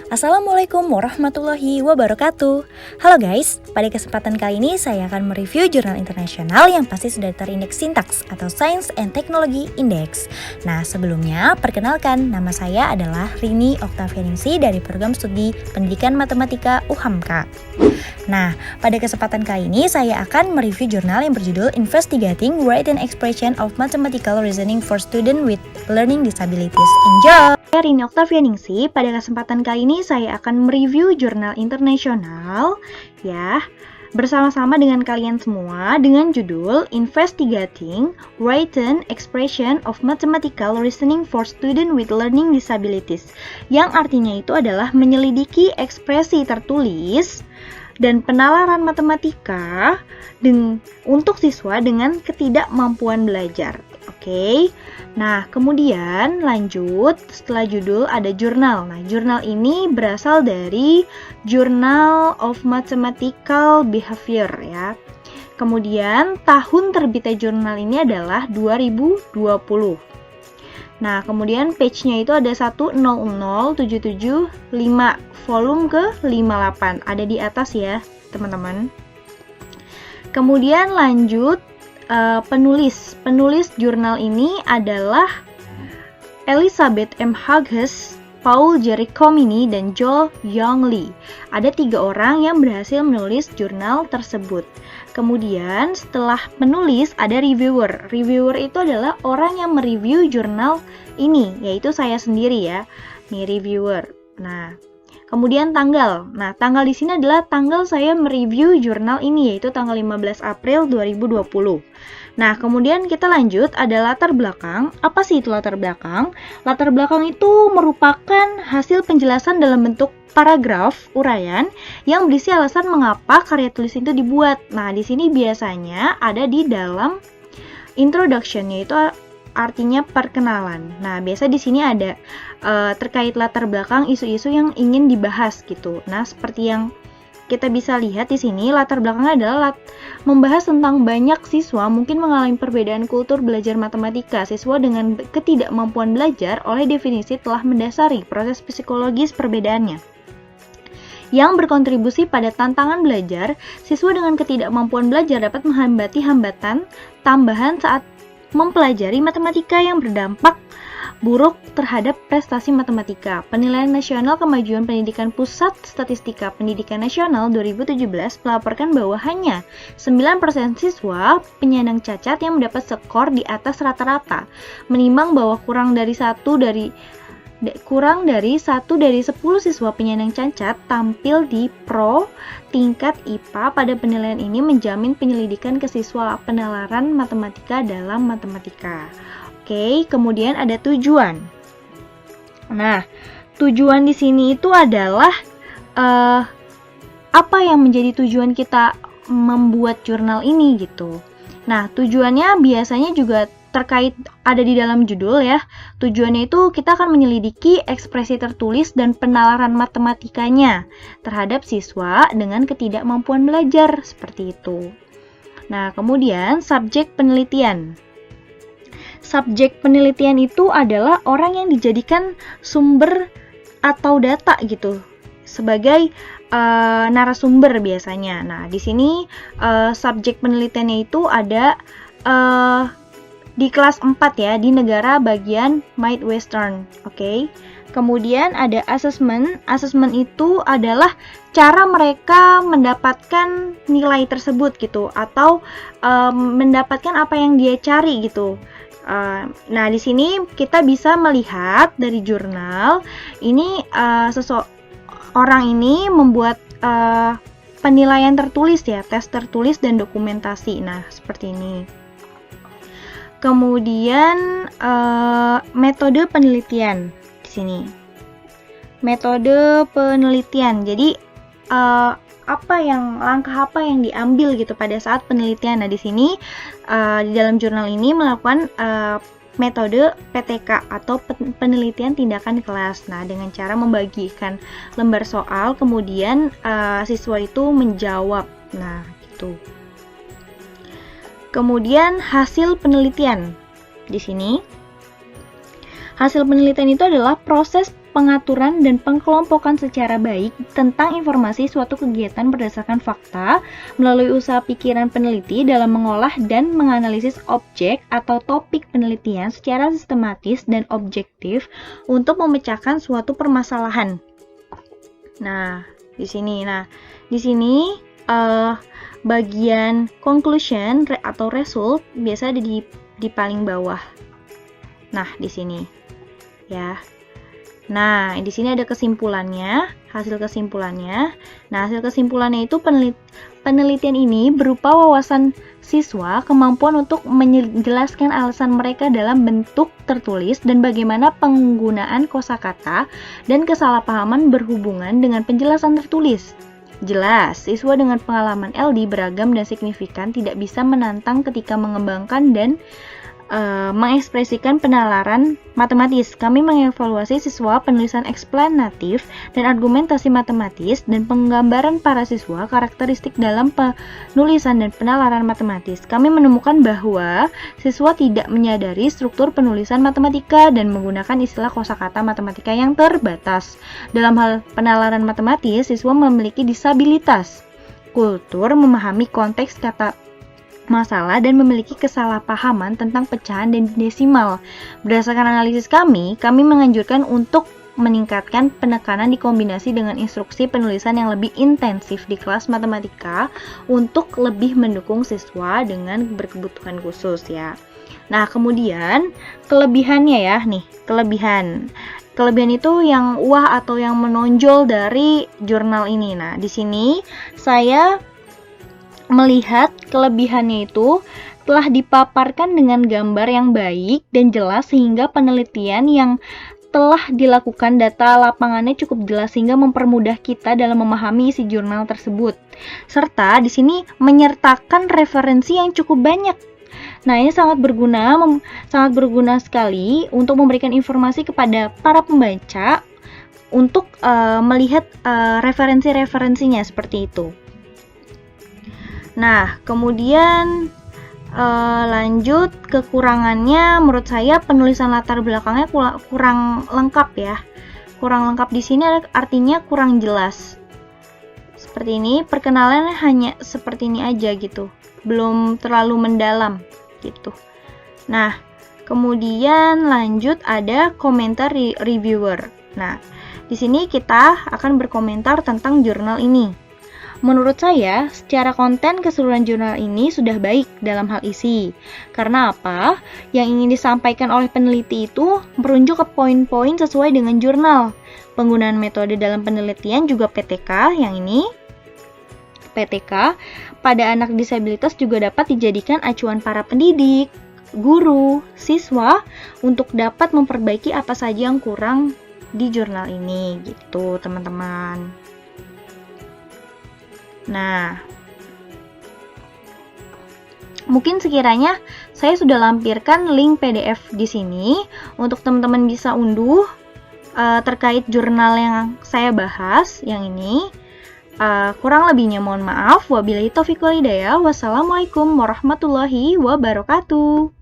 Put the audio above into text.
Assalamualaikum warahmatullahi wabarakatuh. Halo guys, pada kesempatan kali ini saya akan mereview jurnal internasional yang pasti sudah terindeks Sintaks atau Science and Technology Index. Nah sebelumnya, perkenalkan nama saya adalah Rini Oktavianingsi dari Program Studi Pendidikan Matematika UHAMKA. Nah, pada kesempatan kali ini saya akan mereview jurnal yang berjudul Investigating Written Expression of Mathematical Reasoning for Students with Learning Disabilities. Enjoy! Saya Rini Oktavianingsi. Pada kesempatan kali ini saya akan mereview jurnal internasional ya, bersama-sama dengan kalian semua dengan judul Investigating Written Expression of Mathematical Reasoning for Students with Learning Disabilities, yang artinya itu adalah menyelidiki ekspresi tertulis dan penalaran matematika untuk siswa dengan ketidakmampuan belajar. Oke. Nah, kemudian lanjut setelah judul ada jurnal. Nah, jurnal ini berasal dari Journal of Mathematical Behavior ya. Kemudian tahun terbitnya jurnal ini adalah 2020. Nah, kemudian page-nya itu ada 100775, volume ke-58. Ada di atas ya, teman-teman. Kemudian lanjut penulis jurnal ini adalah Elizabeth M. Hughes, Paul Giacomin, dan Joel Young Lee. Ada 3 orang yang berhasil menulis jurnal tersebut. Kemudian setelah penulis ada reviewer. Reviewer itu adalah orang yang mereview jurnal ini, yaitu saya sendiri ya. Nih reviewer. Nah, kemudian tanggal. Nah, tanggal di sini adalah tanggal saya mereview jurnal ini, yaitu tanggal 15 April 2020. Nah, kemudian kita lanjut, ada latar belakang. Apa sih itu latar belakang? Latar belakang itu merupakan hasil penjelasan dalam bentuk paragraf uraian yang berisi alasan mengapa karya tulis itu dibuat. Nah, di sini biasanya ada di dalam introduction, yaitu artinya perkenalan. Nah, biasa di sini ada terkait latar belakang isu-isu yang ingin dibahas gitu. Nah, seperti yang kita bisa lihat di sini, latar belakangnya adalah membahas tentang banyak siswa mungkin mengalami perbedaan kultur belajar matematika. Siswa dengan ketidakmampuan belajar oleh definisi telah mendasari proses psikologis perbedaannya yang berkontribusi pada tantangan belajar. Siswa dengan ketidakmampuan belajar dapat menghadapi hambatan tambahan saat mempelajari matematika yang berdampak buruk terhadap prestasi matematika. Penilaian Nasional Kemajuan Pendidikan Pusat Statistika Pendidikan Nasional 2017 melaporkan bahwa hanya 9% siswa penyandang cacat yang mendapat skor di atas rata-rata, menimbang bahwa kurang dari 1 dari 10 siswa penyandang cacat tampil di pro tingkat IPA. Pada penilaian ini menjamin penyelidikan ke siswa penalaran matematika dalam matematika. Oke, kemudian ada tujuan. Nah, tujuan di sini itu adalah apa yang menjadi tujuan kita membuat jurnal ini gitu. Nah, tujuannya biasanya juga terkait ada di dalam judul ya. Tujuannya itu kita akan menyelidiki ekspresi tertulis dan penalaran matematikanya terhadap siswa dengan ketidakmampuan belajar seperti itu. Nah, kemudian subjek penelitian. Subjek penelitian itu adalah orang yang dijadikan sumber atau data gitu sebagai narasumber biasanya. Nah, di sini subjek penelitiannya itu ada di kelas 4 ya, di negara bagian Midwestern. Oke. Kemudian ada assessment. Assessment itu adalah cara mereka mendapatkan nilai tersebut gitu, atau mendapatkan apa yang dia cari gitu. Nah, di sini kita bisa melihat dari jurnal ini orang ini membuat penilaian tertulis ya, tes tertulis dan dokumentasi. Nah, seperti ini. Kemudian metode penelitian di sini. Metode penelitian. Jadi langkah apa yang diambil gitu pada saat penelitian. Nah, di sini di dalam jurnal ini melakukan metode PTK atau penelitian tindakan kelas. Nah, dengan cara membagikan lembar soal, kemudian siswa itu menjawab. Nah, gitu. Kemudian hasil penelitian. Di sini hasil penelitian itu adalah proses pengaturan dan pengkelompokan secara baik tentang informasi suatu kegiatan berdasarkan fakta melalui usaha pikiran peneliti dalam mengolah dan menganalisis objek atau topik penelitian secara sistematis dan objektif untuk memecahkan suatu permasalahan. Nah, di sini bagian conclusion atau result biasa ada di paling bawah. Nah, di sini ya. Nah, di sini ada kesimpulannya, hasil kesimpulannya. Nah, hasil kesimpulannya itu penelitian ini berupa wawasan siswa, kemampuan untuk menjelaskan alasan mereka dalam bentuk tertulis, dan bagaimana penggunaan kosakata dan kesalahpahaman berhubungan dengan penjelasan tertulis. Jelas, siswa dengan pengalaman LD beragam dan signifikan tidak bisa menantang ketika mengembangkan dan mengekspresikan penalaran matematis. Kami mengevaluasi siswa penulisan eksplanatif dan argumentasi matematis dan penggambaran para siswa karakteristik dalam penulisan dan penalaran matematis. Kami menemukan bahwa siswa tidak menyadari struktur penulisan matematika dan menggunakan istilah kosakata matematika yang terbatas. Dalam hal penalaran matematis, siswa memiliki disabilitas kultur, memahami konteks kata masalah, dan memiliki kesalahpahaman tentang pecahan dan desimal. Berdasarkan analisis kami menganjurkan untuk meningkatkan penekanan dikombinasi dengan instruksi penulisan yang lebih intensif di kelas matematika untuk lebih mendukung siswa dengan berkebutuhan khusus ya. Nah, kemudian kelebihannya ya nih, kelebihan itu yang wah atau yang menonjol dari jurnal ini. Nah, di sini saya melihat kelebihannya itu telah dipaparkan dengan gambar yang baik dan jelas sehingga penelitian yang telah dilakukan data lapangannya cukup jelas sehingga mempermudah kita dalam memahami isi jurnal tersebut. Serta di sini menyertakan referensi yang cukup banyak. Nah, ini sangat berguna sekali untuk memberikan informasi kepada para pembaca untuk melihat referensi-referensinya seperti itu. Nah, kemudian lanjut kekurangannya, menurut saya penulisan latar belakangnya kurang lengkap ya. Kurang lengkap di sini artinya kurang jelas. Seperti ini, perkenalannya hanya seperti ini aja gitu. Belum terlalu mendalam gitu. Nah, kemudian lanjut ada komentar reviewer. Nah, di sini kita akan berkomentar tentang jurnal ini. Menurut saya, secara konten keseluruhan jurnal ini sudah baik dalam hal isi. Karena apa? Yang ingin disampaikan oleh peneliti itu merujuk ke poin-poin sesuai dengan jurnal. Penggunaan metode dalam penelitian juga PTK, yang ini PTK, pada anak disabilitas juga dapat dijadikan acuan para pendidik, guru, siswa untuk dapat memperbaiki apa saja yang kurang di jurnal ini gitu, teman-teman. Nah, mungkin sekiranya saya sudah lampirkan link PDF di sini untuk teman-teman bisa unduh terkait jurnal yang saya bahas yang ini. Kurang lebihnya mohon maaf. Wabillahi taufiq wal hidayah. Wassalamualaikum warahmatullahi wabarakatuh.